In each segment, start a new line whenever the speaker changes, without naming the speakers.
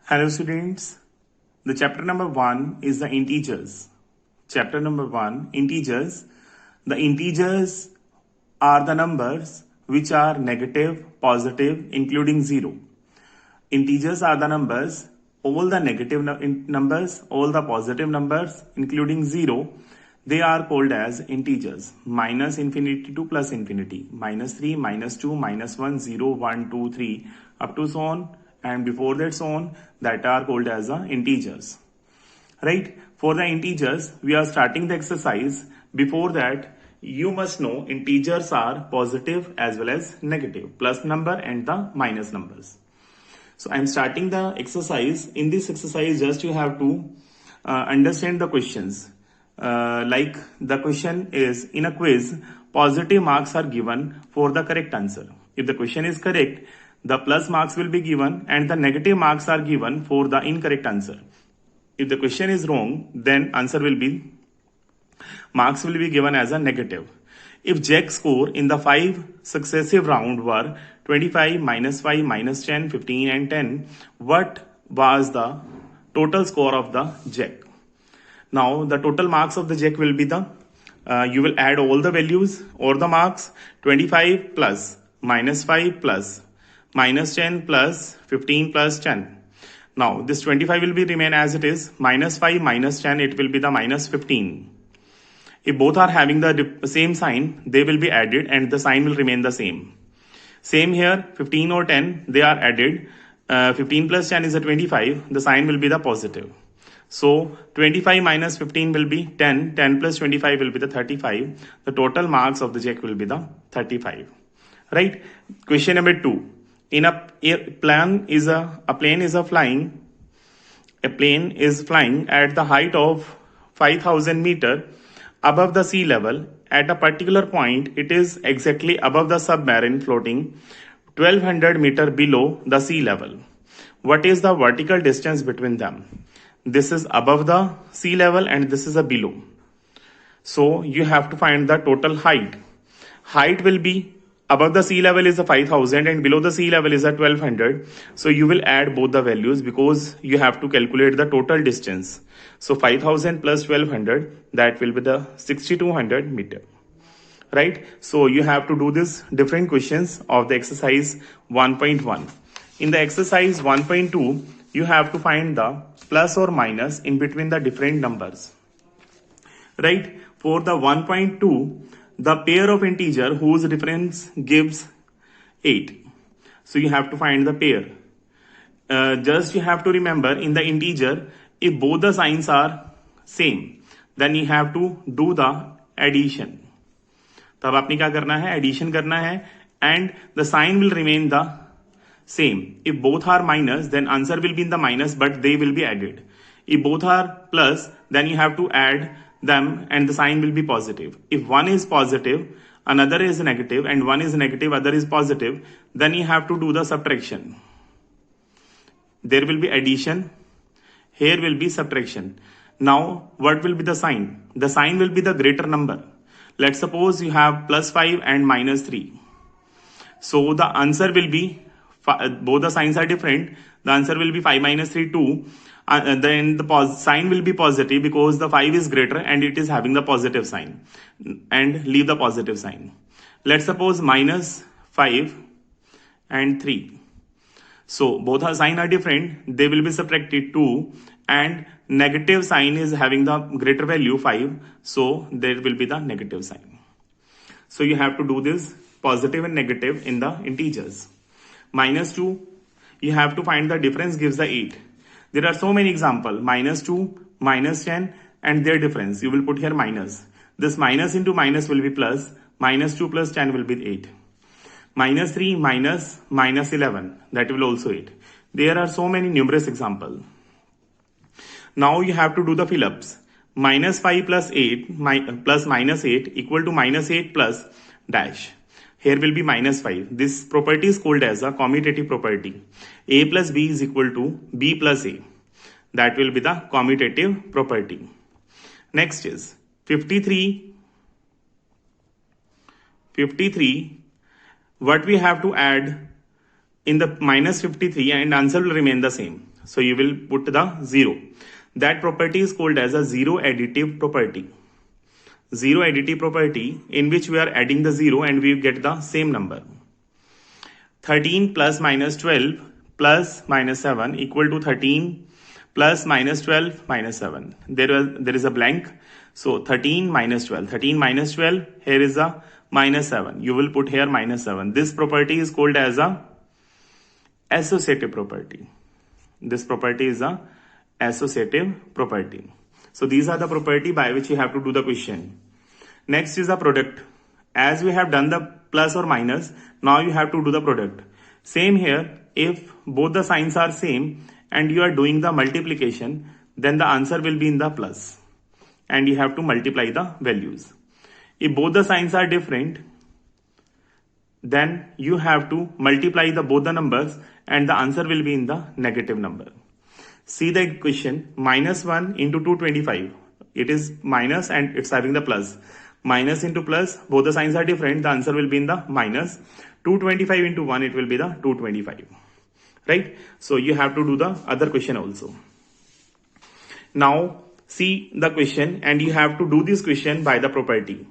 Hello students, the chapter number 1 is the integers. Chapter number 1, integers. The integers are the numbers which are negative, positive, including 0. Integers are the numbers, all the negative numbers, all the positive numbers, including 0, they are called as integers. Minus infinity to plus infinity. Minus 3, minus 2, minus 1, 0, 1, 2, 3, up to so on. And before that so on, that are called as the integers. Right? For the integers, we are starting the exercise. Before that, you must know integers are positive as well as negative. Plus number and the minus numbers. So I am starting the exercise. In this exercise, just you have to understand the questions. Like the question is, in a quiz, positive marks are given for the correct answer. If the question is correct, the plus marks will be given and the negative marks are given for the incorrect answer. If the question is wrong, then marks will be given as a negative. If Jack's score in the 5 successive round were 25, minus 5, minus 10, 15 and 10, what was the total score of the Jack? Now the total marks of the Jack will be you will add all the values or the marks. 25 plus minus 5 plus minus 10 plus 15 plus 10. Now this 25 will be remain as it is. Minus 5 minus 10, it will be the minus 15. If both are having the same sign, they will be added and the sign will remain the same. Same here, 15 or 10, they are added. 15 plus 10 is a 25. The sign will be the positive. So 25 minus 15 will be 10. 10 plus 25 will be the 35. The total marks of the Jack will be the 35. Right? Question number 2. In a plane is flying at the height of 5,000 meter above the sea level. At a particular point, it is exactly above the submarine floating 1200 meter below the sea level. What is the vertical distance between them? This is above the sea level and this is a below. So you have to find the total height. Height will be above the sea level is a 5,000 and below the sea level is a 1200. So you will add both the values because you have to calculate the total distance. So 5,000 plus 1200, that will be the 6200 meter. Right? So you have to do this different questions of the exercise 1.1. In the exercise 1.2, you have to find the plus or minus in between the different numbers. Right? For the 1.2, the pair of integer whose difference gives 8. So you have to find the pair. Just you have to remember in the integer, if both the signs are same, then you have to do the addition. तब आपने क्या करना है? Addition करना है and the sign will remain the same. If both are minus, then answer will be in the minus, but they will be added. If both are plus, then you have to add them and the sign will be positive. If one is positive, another is negative, and one is negative, other is positive, then you have to do the subtraction. There will be addition. Here will be subtraction. Now, what will be the sign? The sign will be the greater number. Let's suppose you have plus 5 and minus 3. So the answer will be, both the signs are different. The answer will be 5 minus 3, 2. Then the sign will be positive because the 5 is greater and it is having the positive sign. And leave the positive sign. Let's suppose minus 5 and 3. So both our sign are different. They will be subtracted 2 and negative sign is having the greater value 5. So there will be the negative sign. So you have to do this positive and negative in the integers. Minus 2, you have to find the difference gives the 8. There are so many examples. Minus 2, minus 10 and their difference. You will put here minus. This minus into minus will be plus. Minus 2 plus 10 will be 8. Minus 3 minus 11. That will also 8. There are so many numerous examples. Now you have to do the fill-ups. Minus 5 plus 8 plus minus 8 equal to minus 8 plus dash. Here will be minus 5. This property is called as a commutative property. A plus B is equal to B plus A. That will be the commutative property. Next is 53. What we have to add in the minus 53 and answer will remain the same. So you will put the 0. That property is called as a zero additive property. Zero additive property in which we are adding the 0 and we get the same number. 13 plus minus 12 plus minus 7 equal to 13 plus minus 12 minus 7. There is a blank. So 13 minus 12. 13 minus 12. Here is a minus 7. You will put here minus 7. This property is called as a associative property. This property is a associative property. So these are the property by which you have to do the question. Next is the product. As we have done the plus or minus, now you have to do the product. Same here, if both the signs are same and you are doing the multiplication, then the answer will be in the plus. And you have to multiply the values. If both the signs are different, then you have to multiply both the numbers and the answer will be in the negative number. See the equation, minus 1 into 225. It is minus and it's having the plus. Minus into plus, both the signs are different. The answer will be in the minus. 225 into 1, it will be the 225. Right? So you have to do the other question also. Now see the question and you have to do this question by the property.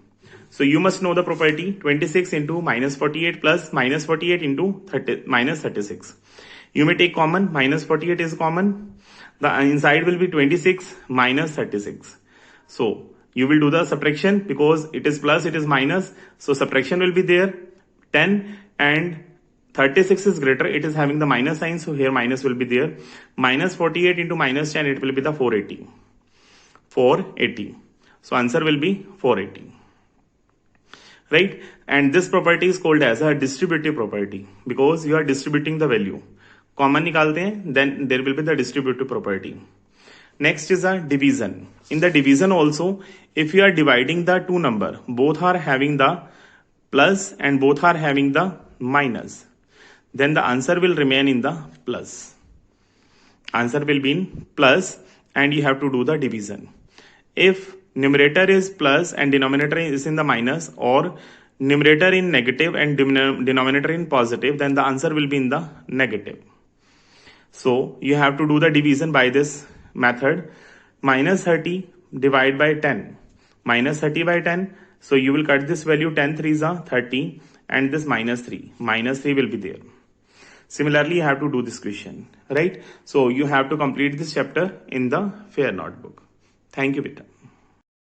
So you must know the property 26 into minus 48 plus minus 48 into minus 36. You may take common, minus 48 is common. The inside will be 26 minus 36. So you will do the subtraction because it is plus, it is minus. So subtraction will be there. 10 and 36 is greater. It is having the minus sign. So here minus will be there. Minus 48 into minus 10, it will be the 480. 480. So answer will be 480. Right? And this property is called as a distributive property because you are distributing the value. Common nikalte hain, then there will be the distributive property. Next is a division. In the division also, if you are dividing the two number, both are having the plus and both are having the minus, then the answer will remain in the plus. Answer will be in plus and you have to do the division. If numerator is plus and denominator is in the minus, or numerator in negative and denominator in positive, then the answer will be in the negative. So you have to do the division by this method. Minus 30 divided by 10. Minus 30 by 10. So you will cut this value, 10 3s are 30 and this minus 3. Minus 3 will be there. Similarly, you have to do this question, right? So you have to complete this chapter in the fair notebook. Thank you, Beta.